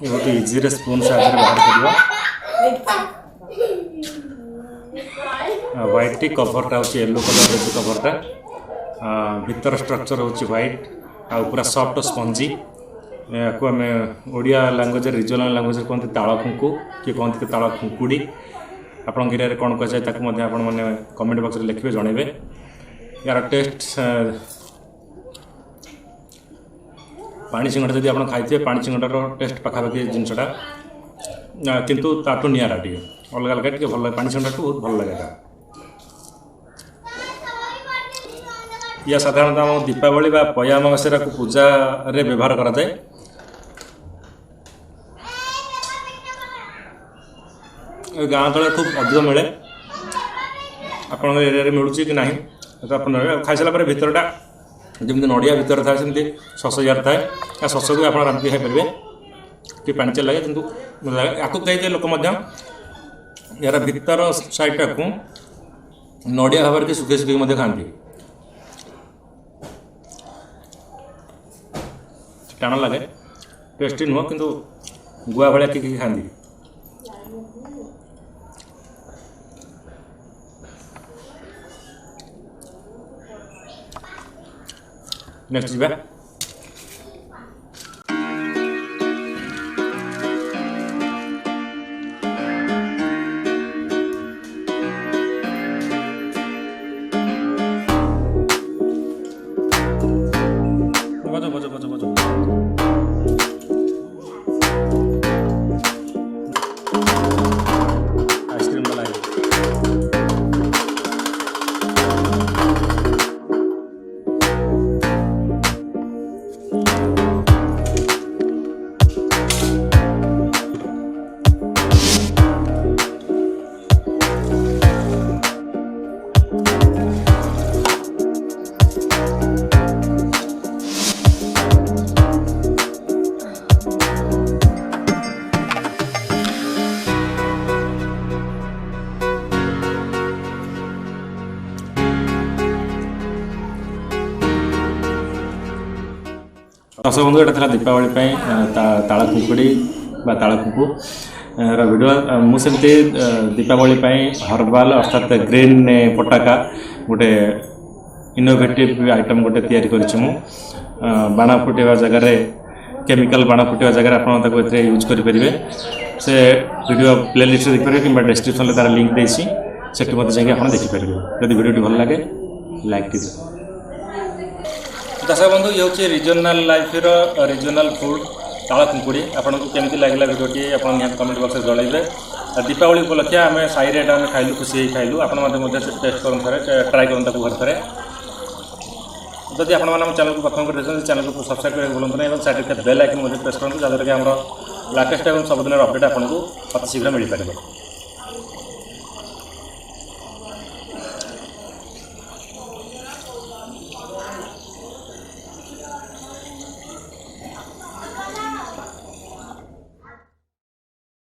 ये गोटे इजी रे स्पून साहाଯ୍य बाहर करवा व्हाइट टी कभरटा होची येलो कलर रे कभरटा भीतर स्ट्रक्चर होची व्हाइट आ पूरा सॉफ्ट स्पंजी को हमें ओडिया लैंग्वेज रिजनल लैंग्वेज कहते ताला खुंकु कि कहते ताला खुंकुड़ी आपण एरिया कौन कहुए ताकू आपण मैंने कमेंट बॉक्स में लिखे जनइबे यार टेस्ट पानी सिंगड़ा जब आप खाई पानी सिंगड़ार टेस्ट पाखापाखि जिनसा किंतु ताठू निरा टे अलग अलग टे भल लगे पानी सिंगड़ा बहुत भल लगे या साधारणतः आम दीपावली बा पया अमावास्या को पूजा रे व्यवहार करा जाए गाँ तले खूब अधिक मिले आपण एरिया मिलूँ कि ना खाई सारा भितरटा जमी नड़िया भितर था सेमती सस जार थाए सस को आप रांधि खाई पारे कि पांच लगे कि आपको कही लोक यार भितर साइडटा को नड़िया भाव के सुखे सुखे खाती टाण लगे टेस्टी नुह कि गुआ भाया कि खाती नेक्स्ट जी बजो बजो बजो बजो आइसक्रीम वाला दर्शक बंधु यहाँ दीपावली ताला खुंकुड़ी ताला खुंकु भिडियो मुझे दीपावली हर्बाल अर्थात ग्रीन पटाका गोटे इनोवेटिव आइटम गोटे तैयारी करूँ बाण फुटेवा जगार केमिकल बाण फुटेवा जगार आप यूज करेंगे से वीडियो प्लेलिस्ट देखिए कि डिस्क्रिप्शन तार लिंक देसी से मत जाइए आप देखिपारे जब वीडियो भल लगे लाइक दी दर्शक बंधु ये हूँ रिजनल लाइफ रिजनल फूड ताला खुंकुड़ी आपको केमती लगे भिडियोटी आप कमेंट बॉक्स में जल्द दीपावली उपलक्षे आम साई आम खाइलु खुशी खाइलु आप टेस्ट कर ट्राए कर घर थे जदि आप चैनल को प्रथम कर चैनल को सब्सक्राइब करने भूलु नहीं साइड बेल आइकन प्रेस करूँ जहाँद्वारा कि आम लाटेस्ट और सबुदिन अपडेट आपको अति शीघ्र मिल पार।